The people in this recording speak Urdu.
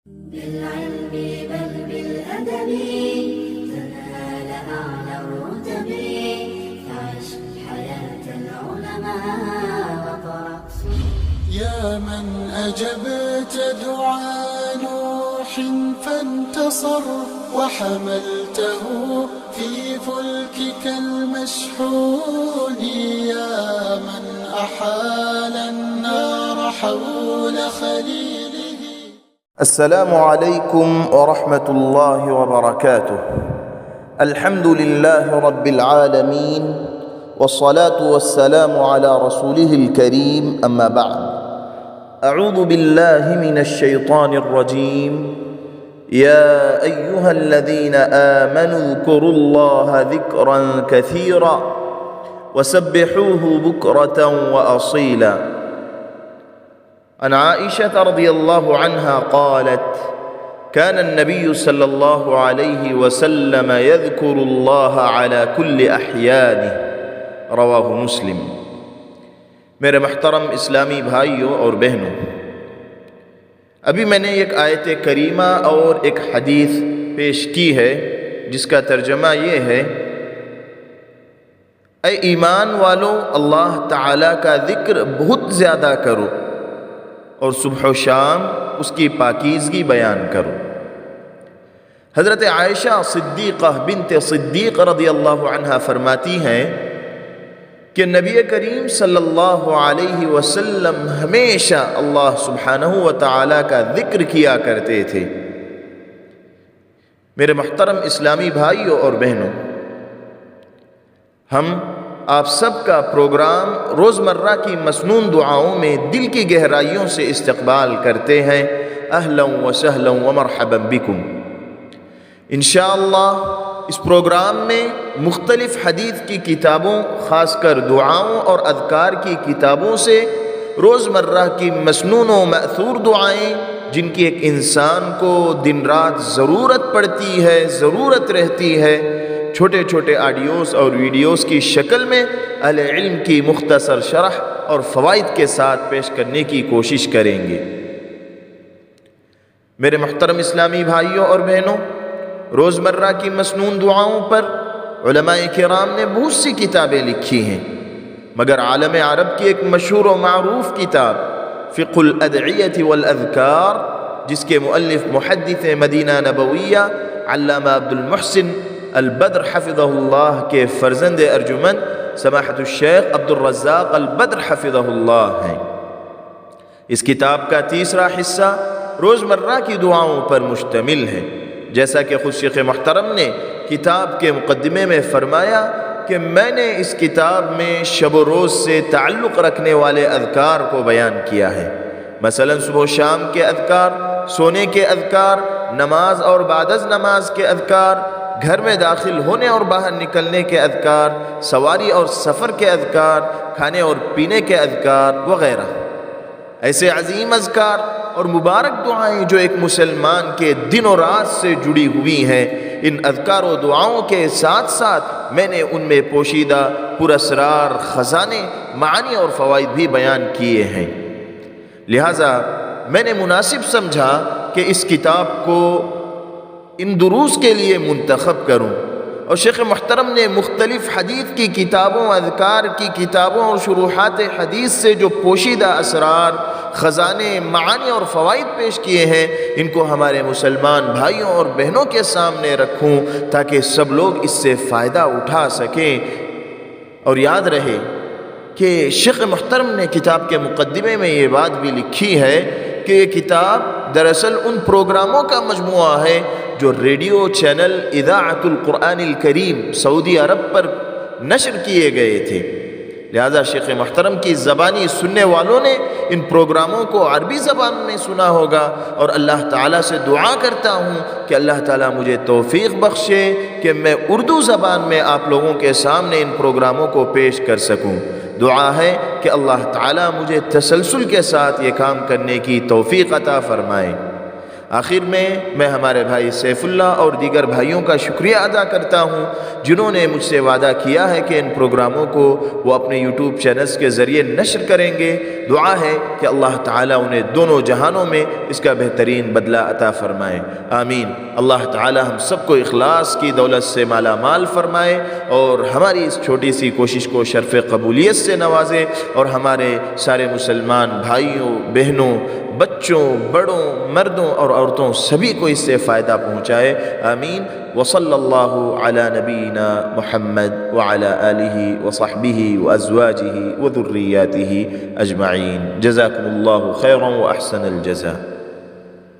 بالعلم بل بالأدب تنال أعلى الرتب فعش حياة العلماء وقرأ. يا من أجبت دعاء نوح فانتصر وحملته في فلكك المشحون، يا من أحال النار حول خليله. السلام عليكم ورحمة الله وبركاته. الحمد لله رب العالمين والصلاة والسلام على رسوله الكريم، أما بعد. أعوذ بالله من الشيطان الرجيم. يا أيها الذين آمنوا اذكروا الله ذكرا كثيرا وسبحوه بكرة وأصيلا. عن عائشة رضي الله عنها قالت: كان النبي صلى الله عليه وسلم يذكر الله على كل أحيانه. رواہ مسلم۔ میرے محترم اسلامی بھائیوں اور بہنوں، ابھی میں نے ایک آیت کریمہ اور ایک حدیث پیش کی ہے جس کا ترجمہ یہ ہے: اے ایمان والو، اللہ تعالیٰ کا ذکر بہت زیادہ کرو اور صبح و شام اس کی پاکیزگی بیان کرو۔ حضرت عائشہ صدیقہ بنت صدیق رضی اللہ عنہا فرماتی ہیں کہ نبی کریم صلی اللہ علیہ وسلم ہمیشہ اللہ سبحانہ و تعالیٰ کا ذکر کیا کرتے تھے۔ میرے محترم اسلامی بھائیوں اور بہنوں، ہم آپ سب کا پروگرام روزمرہ کی مسنون دعاؤں میں دل کی گہرائیوں سے استقبال کرتے ہیں۔ اہلا و سہلا و مرحبا بکم۔ انشاءاللہ اس پروگرام میں مختلف حدیث کی کتابوں، خاص کر دعاؤں اور اذکار کی کتابوں سے روزمرہ کی مسنون و مأثور دعائیں جن کی ایک انسان کو دن رات ضرورت پڑتی ہے، ضرورت رہتی ہے، چھوٹے چھوٹے آڈیوز اور ویڈیوز کی شکل میں اہل علم کی مختصر شرح اور فوائد کے ساتھ پیش کرنے کی کوشش کریں گے۔ میرے محترم اسلامی بھائیوں اور بہنوں، روزمرہ کی مسنون دعاؤں پر علماء کرام نے بہت سی کتابیں لکھی ہیں، مگر عالم عرب کی ایک مشہور و معروف کتاب فقہ الادعیۃ والاذکار، جس کے مؤلف محدث مدینہ نبویہ علامہ عبد المحسن البدر حفظہ اللہ کے فرزند ارجمند سماحت الشیخ عبد الرزاق البدر حفظہ اللہ ہیں۔ اس کتاب کا تیسرا حصہ روزمرہ کی دعاؤں پر مشتمل ہے، جیسا کہ خود شیخ محترم نے کتاب کے مقدمے میں فرمایا کہ میں نے اس کتاب میں شب و روز سے تعلق رکھنے والے اذکار کو بیان کیا ہے، مثلا صبح و شام کے اذکار، سونے کے اذکار، نماز اور بعد از نماز کے اذکار، گھر میں داخل ہونے اور باہر نکلنے کے اذکار، سواری اور سفر کے اذکار، کھانے اور پینے کے اذکار وغیرہ۔ ایسے عظیم اذکار اور مبارک دعائیں جو ایک مسلمان کے دن و رات سے جڑی ہوئی ہیں، ان اذکار و دعاؤں کے ساتھ ساتھ میں نے ان میں پوشیدہ پراسرار خزانے، معانی اور فوائد بھی بیان کیے ہیں۔ لہٰذا میں نے مناسب سمجھا کہ اس کتاب کو ان دروس کے لیے منتخب کروں، اور شیخ محترم نے مختلف حدیث کی کتابوں، اذکار کی کتابوں اور شروحات حدیث سے جو پوشیدہ اسرار، خزانے، معانی اور فوائد پیش کیے ہیں، ان کو ہمارے مسلمان بھائیوں اور بہنوں کے سامنے رکھوں تاکہ سب لوگ اس سے فائدہ اٹھا سکیں۔ اور یاد رہے کہ شیخ محترم نے کتاب کے مقدمے میں یہ بات بھی لکھی ہے کہ یہ کتاب دراصل ان پروگراموں کا مجموعہ ہے جو ریڈیو چینل اذاعت القرآن الکریم سعودی عرب پر نشر کیے گئے تھے۔ لہذا شیخ محترم کی زبانی سننے والوں نے ان پروگراموں کو عربی زبان میں سنا ہوگا، اور اللہ تعالیٰ سے دعا کرتا ہوں کہ اللہ تعالیٰ مجھے توفیق بخشے کہ میں اردو زبان میں آپ لوگوں کے سامنے ان پروگراموں کو پیش کر سکوں۔ دعا ہے کہ اللہ تعالیٰ مجھے تسلسل کے ساتھ یہ کام کرنے کی توفیق عطا فرمائے۔ آخر میں ہمارے بھائی سیف اللہ اور دیگر بھائیوں کا شکریہ ادا کرتا ہوں جنہوں نے مجھ سے وعدہ کیا ہے کہ ان پروگراموں کو وہ اپنے یوٹیوب چینلز کے ذریعے نشر کریں گے۔ دعا ہے کہ اللہ تعالیٰ انہیں دونوں جہانوں میں اس کا بہترین بدلہ عطا فرمائے، آمین۔ اللہ تعالیٰ ہم سب کو اخلاص کی دولت سے مالا مال فرمائے اور ہماری اس چھوٹی سی کوشش کو شرف قبولیت سے نوازے، اور ہمارے سارے مسلمان بھائیوں، بہنوں، بچوں، بڑوں، مردوں اور عورتوں سبھی کو اس سے فائدہ پہنچائے، آمین۔ وصلی اللہ علی نبینا محمد وعلی آلہ وصحبہ وازواجہ وذریاتہ اجمعین۔ جزاکم اللہ خیرا واحسن الجزاء۔